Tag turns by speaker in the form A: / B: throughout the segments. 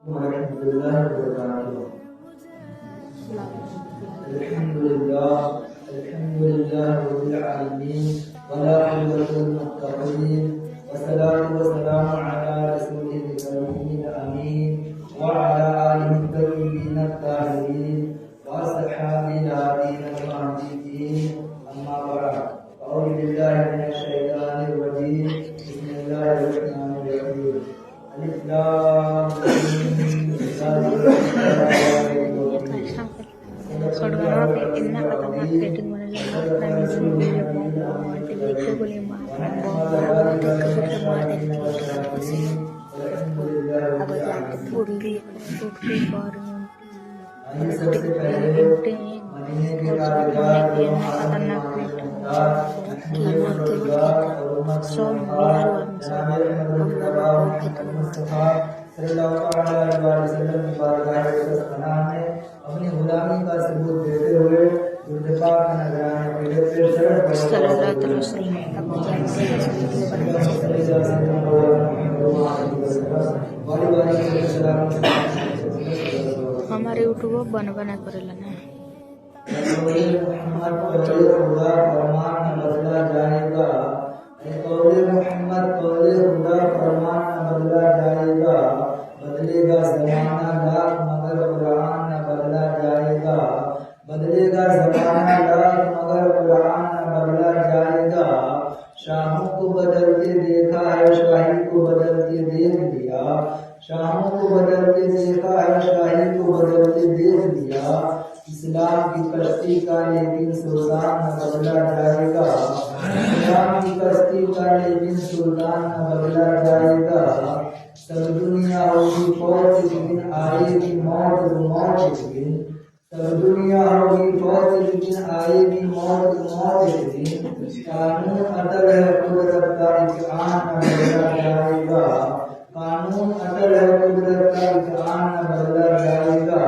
A: अल्हम्दुलिल्लाह रब्बिल आलमीन वला इल्लल मुत्तक़ीन वस्सलातु वस्सलामु अला रसूलिल करीमिल अमीन व अला आलिहि तय्यिबीन ताहिरीन व असहाबिल हादीन महदीयीन अम्मा बअद अऊज़ु बिल्लाहि मिनश शैतानिर रजीम बिस्मिल्लाहिर रहमानिर रहीम अलिफ लाम अपनी गुलामी का सबूत देते हुए
B: हमारे यूट्यूब बन बना करेला ना
A: बदलेगा जमाना लाख मगर कुरान न बदला जाएगा बदलेगा जमाना लाख मगर कुरान न बदला जाएगा शाहों को बदलते देखा है शाही को बदलते देख लिया शाहों को बदलते देखा है शाही को बदलते देख लिया इस्लाम की कश्ती का लेकिन सुल्तान न बदला जाएगा इस्लाम की कश्ती का लेकिन सुल्तान न बदला जाएगा सब दुनिया होगी फौज लेकिन आएगी मौत मौत एक दिन सब दुनिया होगी फौज लेकिन आएगी मौत एक दिन कानून अटल है कुदरत का इम्तिहान न बदला जाएगा कानून अटल है कुदरत का इम्तिहान न बदला जाएगा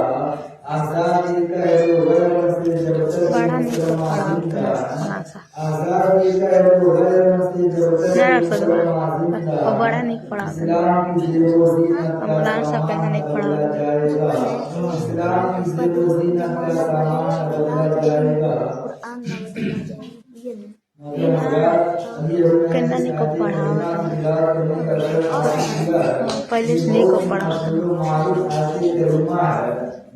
A: आजादी का है वो गर्व से जब तक आजादी का है वो गर्व से जब तक
B: बड़ा नहीं पड़ा अमलान सब नहीं पड़ा कहना नहीं को पढ़ा पहले से नहीं को पढ़ा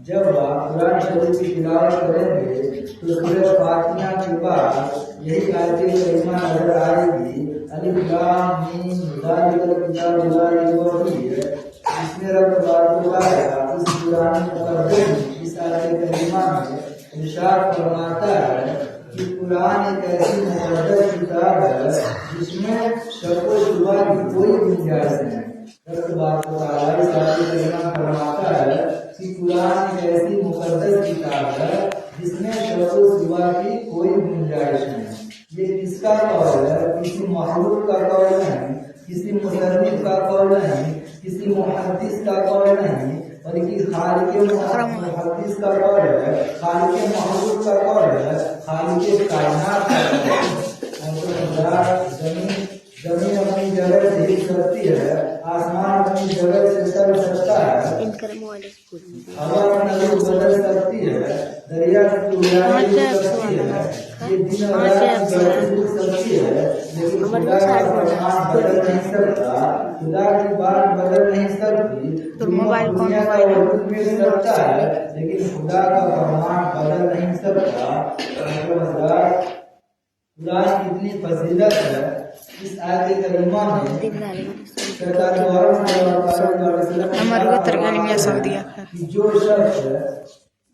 A: जब आप कुरान शरीफ की तिलावत करेंगे तो सूरह फातिहा के बाद यही आयत करीमा नजर आएगी अलिफ लाम मीम ज़ालिकल किताबु ला रैब फीह इसमें रब तबारक इस कुरान मुकद्दस इस आयत करीमा में इरशाद फरमाता है कि कुरान एक ऐसी मुकद्दस किताब है जिसमें शक व शुबा की कोई गुंजाइश नहीं रब तबारक इस आयत करीमा फरमाता है कि कुरान एक ऐसी मुकद्दस किताब है जिसमें शक व शुबा की कोई गुंजाइश नहीं ये किसका कौल है किसी मखलूक का कौल नहीं किसी मुसन्निफ का कौल नहीं किसी मुहद्दिस का कौल नहीं बल्कि खालिक मुहद्दिस का कौल है खालिक मखलूक का कौल है खालिक कायनात का जमीन अपनी जगह से हिल सकती है आसमान अपनी जगह से चल सकता है हवा का नजर बदल सकती है दरिया की तुलना सकती है ये दिन और रात बदल सकती है लेकिन खुदा का फरमान बदल नहीं सकता खुदा की बात बदल नहीं सकती दुनिया का वजूद मिल सकता है लेकिन खुदा का फरमान बदल नहीं सकता खुदा की इतनी फजीलत है इस आयत करीमा में जो शख्स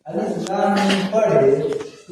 A: अलिफ लाम मीम पढ़े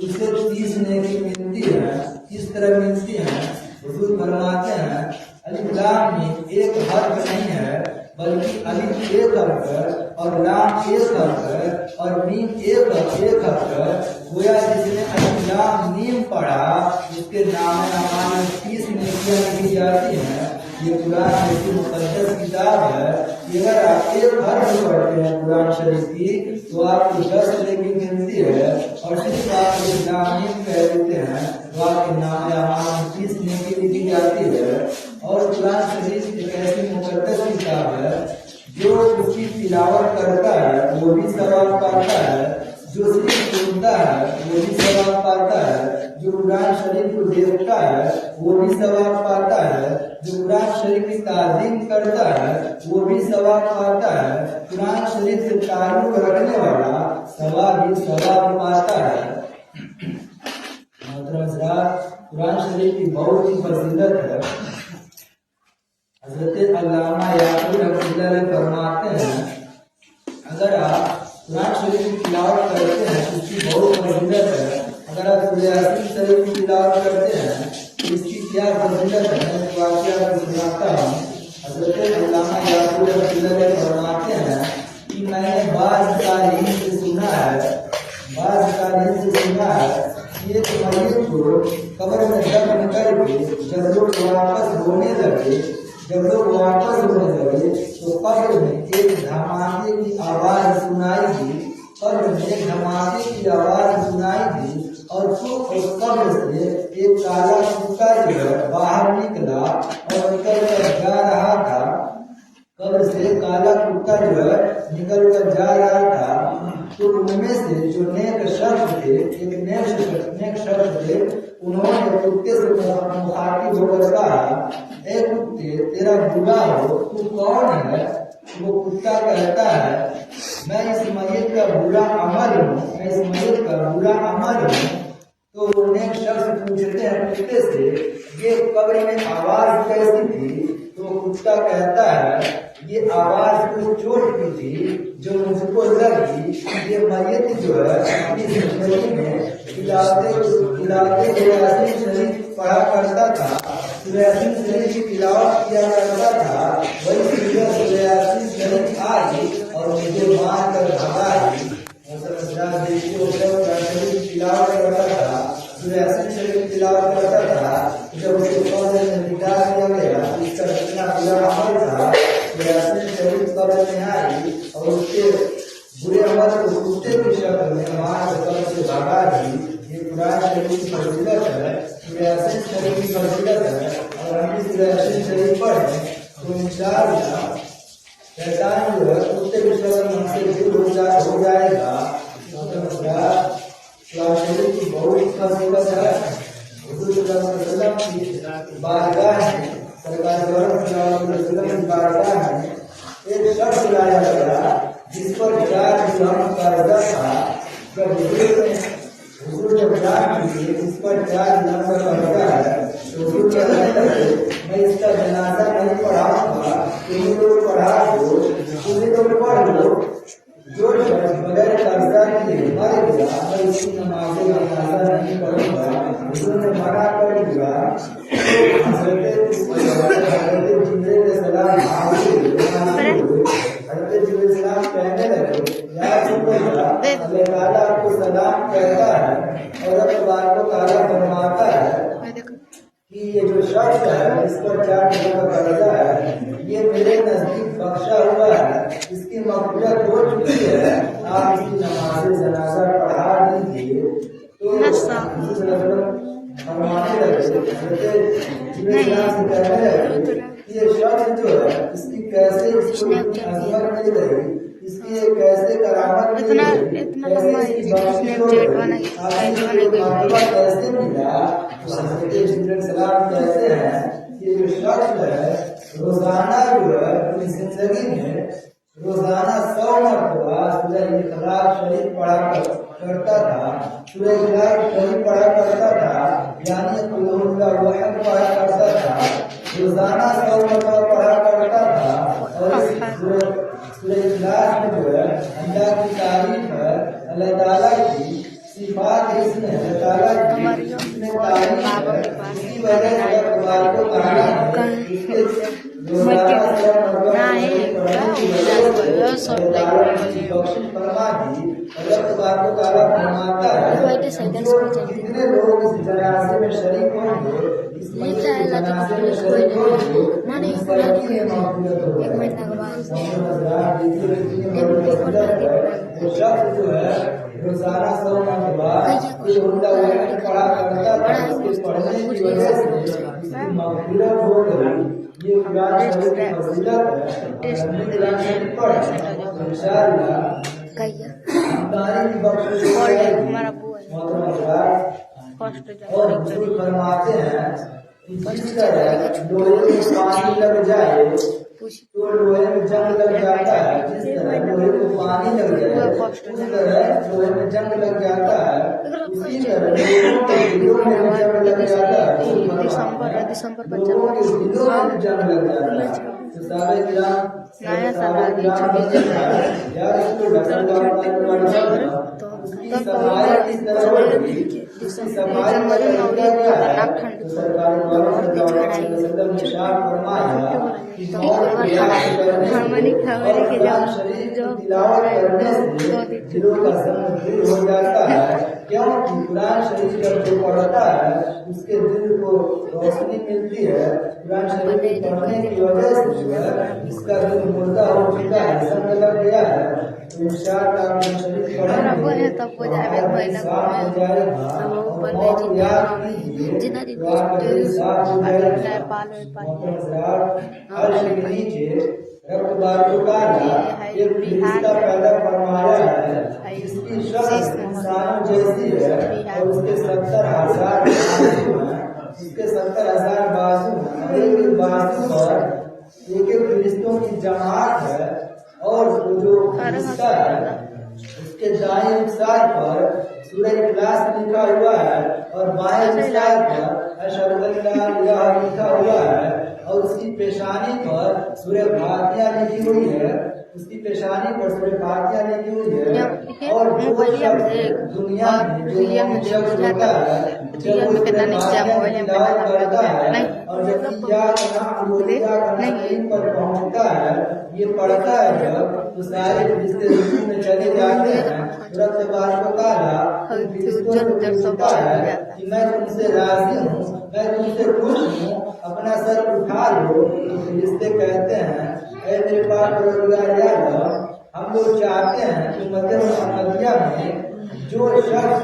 A: उसे 30 नेकी मिलती है किस तरह मिलती है हुजूर फरमाते हैं अलिफ लाम मीम एक हर्फ नहीं है बल्कि अलिफ एक हर्फ है और लाम एक हर्फ है और मीम एक हर्फ है गोया जिसने अलिफ लाम मीम पढ़ा उसके नाम में 30 नेकियां लिखी जाती हैं ये कुरान ऐसी मुकद्दस किताब है कि अगर आप एक हर्फ पढ़ते हैं कुरान शरीफ की तो आपको 10 नेकी मिलती है और सिर्फ आप इस्लाम कह देते हैं तो आपके नाम में 30 नेकी लिखी जाती है और कुरान शरीफ एक ऐसी मुकद्दस किताब है जो उसकी तिलावत करता है वो भी सवाब पाता है, जो सिर्फ सुनता है वो भी सवाब पाता है, जो कुरान शरीफ को देखता है वो भी सवाब पाता है, जो कुरान शरीफ की ताज़ीम करता है वो भी सवाब पाता है, कुरान शरीफ से ताल्लुक रखने वाला सवाब ही सवाब पाता है। कुरान शरीफ की बहुत ही फजीलत है। हज़रत अल्लामा याकूब रहमतुल्लाह फरमाते हैं, अगर आप कुरान शरीफ की तिलावत करते हैं तो इसकी बहुत फजीलत है। अगर आप सूरह यासीन शरीफ की तिलावत करते हैं तो इसकी क्या फजीलत है, मैं इस वाक़या को सुनाता हूँ। हज़रत अल्लामा याकूब रहमतुल्लाह फरमाते हैं कि मैंने बाज़ तारीख से सुना है ये मरीज को कब्र में दफन करके जब लोग वापस होने लगे तो कब्र में एक धमाके की आवाज सुनाई दी, और फिर उस कब्र से एक काला कुत्ता जो है बाहर निकला और निकल कर जा रहा था। कब्र से काला कुत्ता जो है निकल कर जा रहा था, तो उनमें से जो नेक शख्स थे उन्होंने कुत्ते से मुखातिब होकर कहा, ए कुत्ते तेरा बुरा हो, तू कौन है? वो कुत्ता कहता है, मैं इस मय्यत का बुरा अमल हूँ। तो वो नेक शख्स पूछते हैं कुत्ते से, ये कब्र में आवाज कैसी थी? तो कुत्ता कहता है, ये आवाज को चोट की थी जो मुझको लगी। ये मय्यत जो है अपनी जिंदगी में खिलाते यासीन शरीफ पढ़ा करता था, यासीन शरीफ की तिलावत किया करता था। वही सूरह यासीन शरीफ आई और मुझे मार कर भगाई। तिलावत करता था, यासीन शरीफ तिलावत करता था। जब उसे कब्र में निकाल दिया गया, इसका कितना बुरा अमल था। यासीन शरीफ कब्र में आई और उसके बुरे अमल को कुत्ते की शक्ल में मार कर कब्र से भगा दी। ये कुरान शरीफ की फजीलत है, यासीन शरीफ की फजीलत है। और हम इस यासीन शरीफ पढ़ें तो इंशाअल्लाह शैतान जो है कुत्ते की शक्ल में हमसे दूर हो जाएगा। कुरान शरीफ की बहुत फजीलत है। हुजूर सल्लल्लाहु अलैहि वसल्लम की बारगाह में, सरकार सल्लल्लाहु अलैहि वसल्लम की बारगाह में एक शख्स लाया गया जिस पर 4 दिरहम कर्जा था। जब हुजूर ने बयान किए इस पर 4 दिरहम का कर्जा है, तो हुजूर ने कहा, मैं इसका जनाजा नहीं पढ़ाऊंगा, तुम लोग पढ़ा दो, तुम्हें तो पढ़ लो। जो बगैर कर्जा के मर गया, मैं उसकी नमाज जनाजा नहीं पढ़ूंगा। हुजूर ने मना कर दिया। हज़रत जिब्रील अलैहिस्सलाम कहने लगे, या जिब्रील, अल्लाह ताला आपको सलाम कहता है और अब तबारक व तआला फरमाता है कि ये जो शख्स है इस पर 4 दिरहम का कर्जा है, ये मेरे नजदीक बख्शा हुआ है, इसकी मग़फ़िरत हो चुकी है, आप इसकी नमाज़ जनाजा पढ़ा दीजिए। तो फरमाने लगे, ये शख्स जो है इसकी कैसे अज़मत मिल गई, इसकी कैसे करामत मिल गई, कैसे मिला। सलाम कहते हैं कि जो शख्स है रोजाना जो है अपनी जिंदगी में रोजाना 100 मरतबा सूरह इखलास शरीफ पढ़ा करता था, सूरह इखलास शरीफ पढ़ा करता था, यानी कुल हुवल्लाहु अहद पढ़ा करता था, रोजाना 100 मरतबा पढ़ा करता था। और सूरह इखलास में जो है अल्लाह की तारीफ है, अल्लाह ताला की सिफात इसमें अल्लाह ताला की इसमें तारीफ है। इसी वजह से अल्लाह को ताला कितने लोग इस जनाजे में शरीक होंगे, इस जनाजे में शरीक होंगे, शख्स जो है रोजाना 100 मरतबा पढ़ा करता था, उसके पढ़ने की वजह से इसकी मग़फ़िरत हो गई। ये कुरान शरीफ की फजीलत है।
B: टेस्ट
A: अगर
B: दे
A: कुरान
B: दीजिए।
A: शरीफ पढ़े तो इंशाअल्लाह
B: कहिए
A: हमारी भी बख्शिश हो
B: और ये
A: जाएगी।
B: हमारा बुआ है
A: मोहतरम हज़रात,
B: फर्स्ट
A: और
B: जनवरी
A: बुजुर्ग फरमाते हैं कि
B: फर्स्ट
A: जिस
B: जनवरी
A: तरह
B: की छुट्टी
A: लोहे में पानी लग जाए
B: पूछ
A: तो लोहे में जंग लग जाता है, जिस तरह लोहे को पानी लग जाए उस तरह लोहे में जंग लग जाता है, उसी तरह लोगों के दिलों में भी जंग लग जाता है।
B: दिसंबर
A: लोगों के दिलों में भी जंग लग जाता है। तो साहबे किराम
B: नया साल आ गई 26 जनवरी
A: यार इसको ढकल
B: तो
A: उसकी
B: तब
A: सफाई किस तरह होगी, उसकी सफाई
B: जनवरी में
A: का क्या है?
B: खतरनाक ठंड
A: तो सरकार दिलों का संग दिल हो जाता है, क्योंकि कुरान शरीफ जब जो पढ़ता है उसके दिल को रोशनी मिलती है। कुरान शरीफ पढ़ने की वजह से जो है इसका दिल मुर्दा हो चुका है, संग लग गया है। तो इंशाअल्लाह शरीफ पढ़ेंगे
B: तब हो जाए महिला
A: साफ हो जाएगा और बहुत याद कीजिए
B: जितना दिन
A: तो आपका साफ हो जाएगा।
B: पाल
A: हर के नीचे रक्त बाजू का एक फरिश्ता पैदा फरमाया है जिसकी शक्ल इंसानों जैसी है और उसके 70,000 बाजू हैं, उसके 70,000 बाजू हैं और एक बाजू पर एक फरिश्तों की जमात है और वो जो फरिश्ता है उसके दाएं सार पर सूरह इखलास लिखा हुआ है और बाएं सार पर अशहदु अल्ला इलाहा लिखा हुआ है और उसकी पेशानी पर सूरह फातिहा लिखी हुई है, उसकी पेशानी पर सूरह फातिहा लिखी हुई है। और जो शख्स दुनिया में जो शख्स होता है जब वो सूरह फातिहा की तिलावत करता है और जब पर पहुंचता है ये पढ़ता है जब तो सारे फरिश्ते रुकू में चले जाते हैं। रब तबारक व तआला फरिश्तों को पूछता है कि मैं तुमसे राजी हूँ, मैं तुमसे खुश हूँ, अपना सर उठा लो। तो फरिश्ते कहते हैं ऐ मेरे पाक परवरदिगार या अल्लाह, हम लोग चाहते हैं कि उम्मत मुहम्मदिया में जो शख्स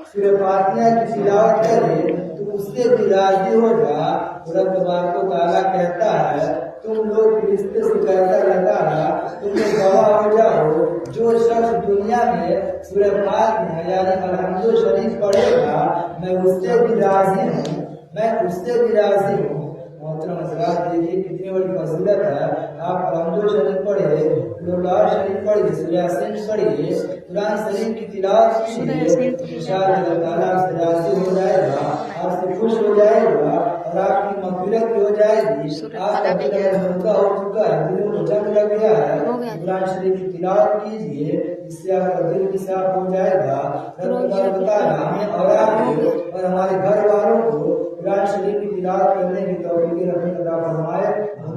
A: सूरह फातिहा की तिलावत करे तो उससे भी राजी हो जा। रब तबारक व तआला कहता है तुम लोग फरिश्ते से कहता रहता है तुम लोग गवाह हो जाओ, जो शख्स दुनिया में सूरह फातिहा यानी अलहम्दुलिल्लाह शरीफ पढ़ेगा मैं उससे भी राजी हूँ, मैं उससे भी राजी हूँ। मोहतरम हज़रात देखिए कितनी बड़ी फजीलत है। आप अलहम्दुलिल्लाह शरीफ पढ़िए, लोलार शरीफ पढ़िए, सूरह यासीन पढ़िए, कुरान शरीफ की तिलावत कीजिए, इंशाअल्लाह ताला आपसे राजी हो जाएगा, आपसे खुश हो जाएगा और आपकी मग़फ़िरत भी हो जाएगी। आपका दिल मुर्दा हो चुका है, दिल में जंग लग गया है, कुरान शरीफ की तिलावत कीजिए, इससे आपका दिल भी साफ हो जाएगा। रब ताला हमें और आपको और हमारे घर वालों को कुरान शरीफ की तिलावत करने की तौफीक अता फरमाए। हम